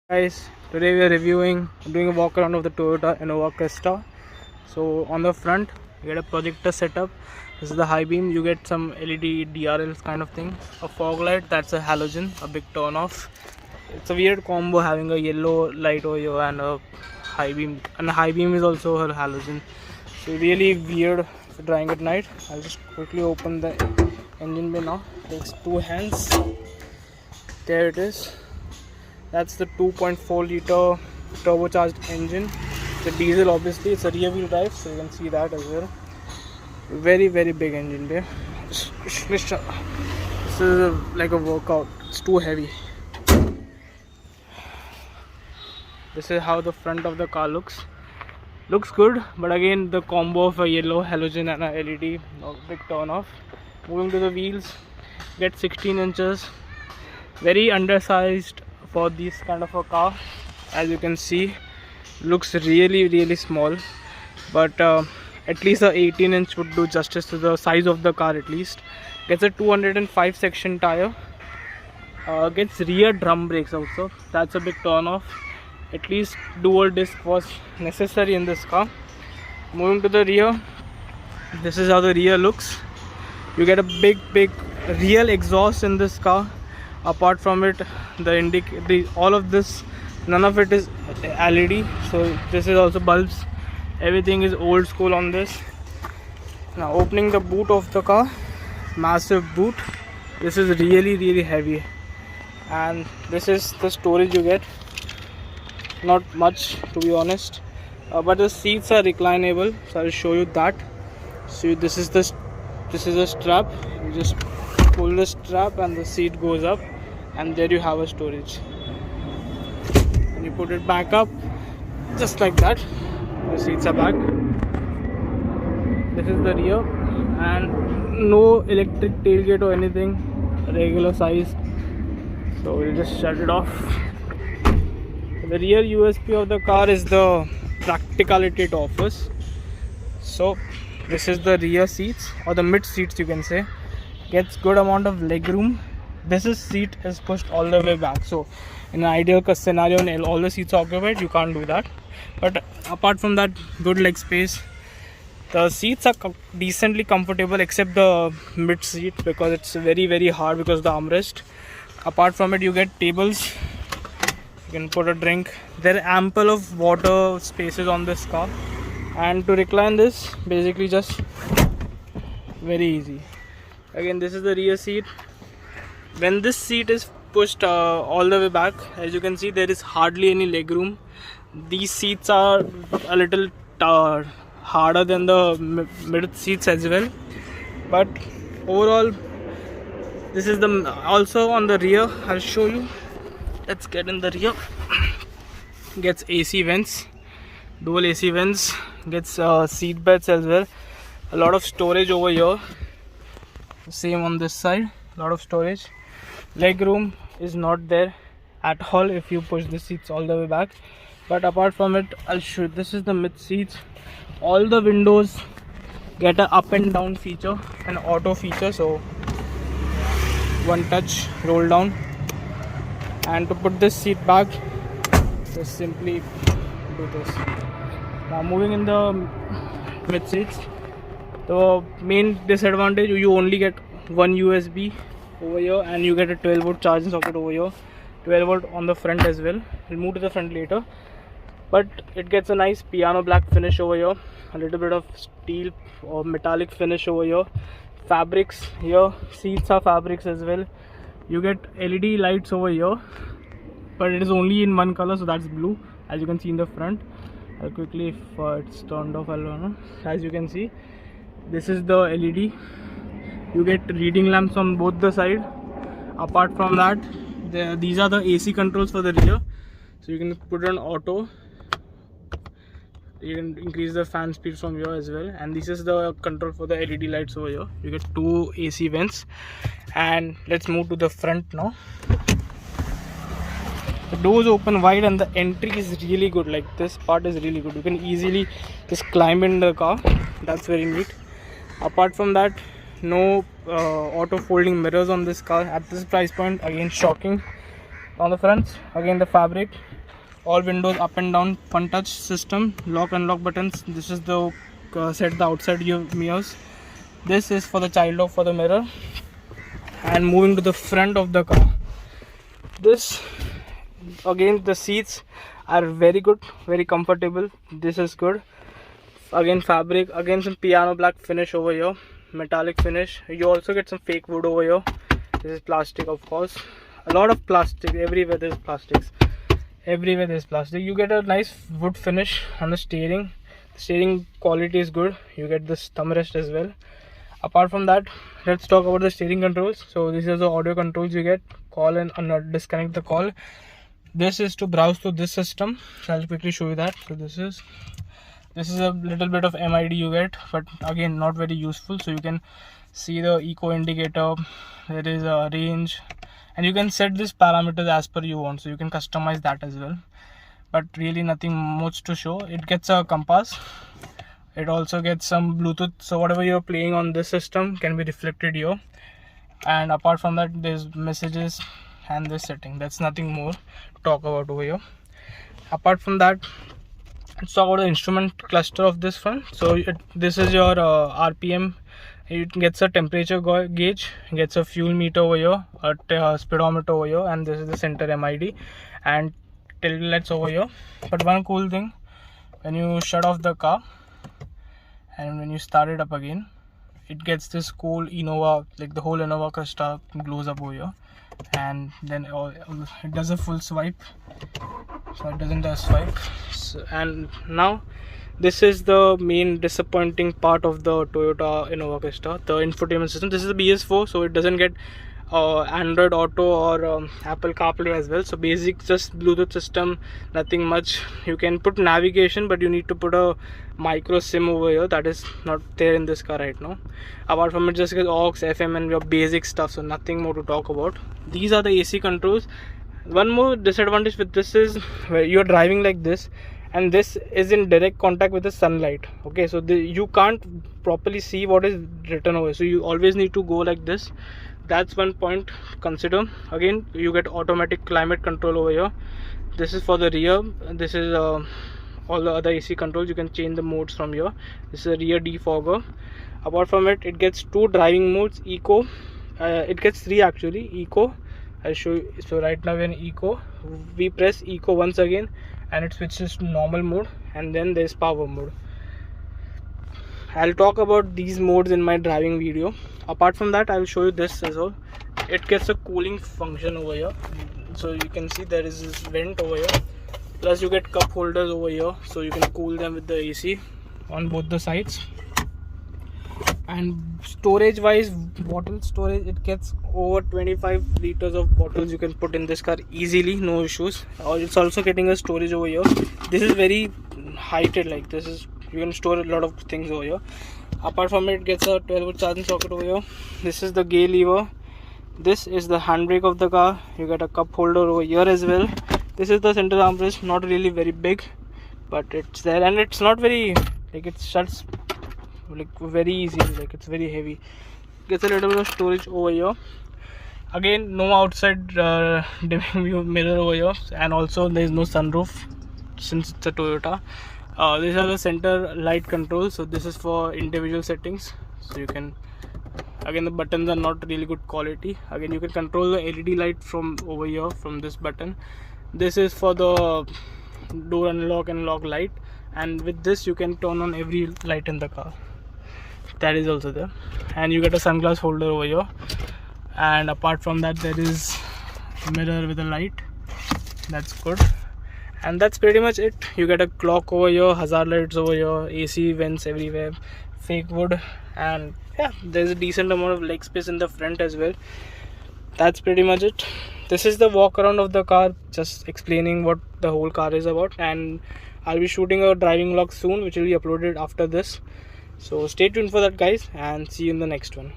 Guys, today we are doing a walk around of the Toyota Innova Crysta. So on the front you get a projector setup. This is the high beam. You get some LED DRLs kind of thing, a fog light, that's a halogen, a big turn off. It's a weird combo having a yellow light over here and a high beam, and the high beam is also a halogen. So really weird for driving at night. I'll just quickly open the engine bay now. Takes two hands. There it is. That's the 2.4 liter turbocharged engine. The diesel, obviously, it's a rear wheel drive, so you can see that as well. Very big engine there. This is like a workout. It's too heavy. This is how the front of the car looks. Looks good, but again the combo of a yellow halogen and a LED, big turn off. Moving to the wheels, get 16 inches. Very undersized for this kind of a car. As you can see, looks really small, but at least a 18-inch would do justice to the size of the car. At least gets a 205 section tire. Gets rear drum brakes also. That's a big turn off. At least dual disc was necessary in this car. Moving to the rear, this is how the rear looks. You get a big real exhaust in this car. Apart from it, all of this, none of it is LED. So this is also bulbs. Everything is old school on this. Now opening the boot of the car, massive boot. This is really heavy, and this is the storage you get. Not much, to be honest, but the seats are reclinable, so I'll show you that. So this is a strap. You just pull the strap and the seat goes up, and there you have a storage. And you put it back up just like that. The seats are back. This is the rear, and no electric tailgate or anything, regular size. So we'll just shut it off. The rear USP of the car is the practicality it offers. So this is the rear seats, or the mid seats you can say. Gets good amount of leg room. This seat is pushed all the way back, so in an ideal scenario, when all the seats are occupied, you can't do that. But apart from that, good leg space. The seats are decently comfortable, except the mid seat, because it's very hard because of the armrest. Apart from it, you get tables. You can put a drink. There are ample of water spaces on this car, and to recline this, basically just very easy. Again, this is the rear seat. When this seat is pushed all the way back, as you can see, there is hardly any leg room. These seats are a little harder than the mid seats as well, but overall, this is the also on the rear. I'll show you. Let's get in the rear. Gets AC vents, dual AC vents. Gets seat belts as well. A lot of storage over here. Same on this side. A lot of storage. Leg room is not there at all if you push the seats all the way back. But apart from it, I'll show you. This is the mid seats. All the windows get an up and down feature, an auto feature. So one touch, roll down. And to put this seat back, just simply do this. Now moving in the mid seats, the main disadvantage, you only get one USB over here, and you get a 12-volt charging socket over here, 12-volt on the front as well. We'll move to the front later, but it gets a nice piano black finish over here, a little bit of steel or metallic finish over here. Fabrics here, seats are fabrics as well. You get LED lights over here, but it is only in one color, so that's blue, as you can see in the front. I'll quickly, if it's turned off, I don't know. As you can see, this is the LED. You get reading lamps on both the side. Apart from that, these are the AC controls for the rear, so you can put it on auto. You can increase the fan speed from here as well, and this is the control for the LED lights over here. You get two AC vents. And let's move to the front now. The doors open wide, and the entry is really good. Like, this part is really good. You can easily just climb in the car. That's very neat. Apart from that, no auto folding mirrors on this car at this price point. Again, shocking. On the front, again the fabric, all windows up and down, one touch system, lock unlock buttons. This is the set the outside mirrors. This is for the child lock for the mirror. And moving to the front of the car, this again, the seats are very good, very comfortable. This is good. Again, fabric, again some piano black finish over here, metallic finish. You also get some fake wood over here. This is plastic, of course. A lot of plastic everywhere. There's plastics everywhere. There's plastic. You get a nice wood finish on the steering. The steering quality is good. You get this thumb rest as well. Apart from that, let's talk about the steering controls. So this is the audio controls you get. Call and disconnect the call. This is to browse to this system. So I'll quickly show you that. So this is a little bit of MID you get, but again not very useful. So you can see the eco indicator. There is a range, and you can set this parameters as per you want. So you can customize that as well. But really nothing much to show. It gets a compass. It also gets some Bluetooth, so whatever you're playing on this system can be reflected here. And apart from that, there's messages and this setting. That's nothing more to talk about over here. Apart from that, let's talk about the instrument cluster of this one. So this is your RPM. It gets a temperature gauge, gets a fuel meter over here, a speedometer over here, and this is the center MID and tail lights over here. But one cool thing, when you shut off the car and when you start it up again, it gets this cool Innova, like the whole Innova Crysta glows up over here, and then it does a full swipe. So it doesn't do a swipe. And now this is the main disappointing part of the Toyota Innova Crysta, the infotainment system. This is the BS4, so it doesn't get Android Auto or Apple CarPlay as well. So basic, just Bluetooth system, nothing much. You can put navigation, but you need to put a micro SIM over here. That is not there in this car right now. Apart from it, just get aux, FM and your basic stuff. So nothing more to talk about. These are the AC controls. One more disadvantage with this is where you're driving like this, and this is in direct contact with the sunlight. Okay, so you can't properly see what is written over. So you always need to go like this. That's one point to consider. Again, you get automatic climate control over here. This is for the rear. This is all the other AC controls. You can change the modes from here. This is a rear defogger. Apart from it, it gets two driving modes. Eco, it gets three actually. Eco, I'll show you. So right now we're in Eco. We press Eco once again and it switches to normal mode, and then there's power mode. I'll talk about these modes in my driving video. Apart from that, I will show you this as well. It gets a cooling function over here. So you can see there is this vent over here. Plus you get cup holders over here, so you can cool them with the AC on both the sides. And storage wise, bottle storage, it gets over 25 liters of bottles you can put in this car easily, no issues. It's also getting a storage over here. This is very heighted, like this is, you can store a lot of things over here. Apart from it, gets a 12-volt charging socket over here. This is the gear lever. This is the handbrake of the car. You get a cup holder over here as well. This is the center armrest, not really very big, but it's there, and it's not very, like, it shuts like very easy, like it's very heavy. Gets a little bit of storage over here. Again, no outside dimming view mirror over here, and also there is no sunroof since it's a Toyota. These are the center light controls. So this is for individual settings. So you can, again, the buttons are not really good quality. Again, you can control the LED light from over here, from this button. This is for the door unlock and lock light, and with this you can turn on every light in the car. That is also there. And you get a sunglass holder over here. And apart from that, there is a mirror with a light. That's good. And that's pretty much it. You get a clock over here, hazard lights over here, AC vents everywhere, fake wood, and yeah, there's a decent amount of leg space in the front as well. That's pretty much it. This is the walk around of the car, just explaining what the whole car is about. And I'll be shooting a driving vlog soon, which will be uploaded after this. So stay tuned for that, guys, and see you in the next one.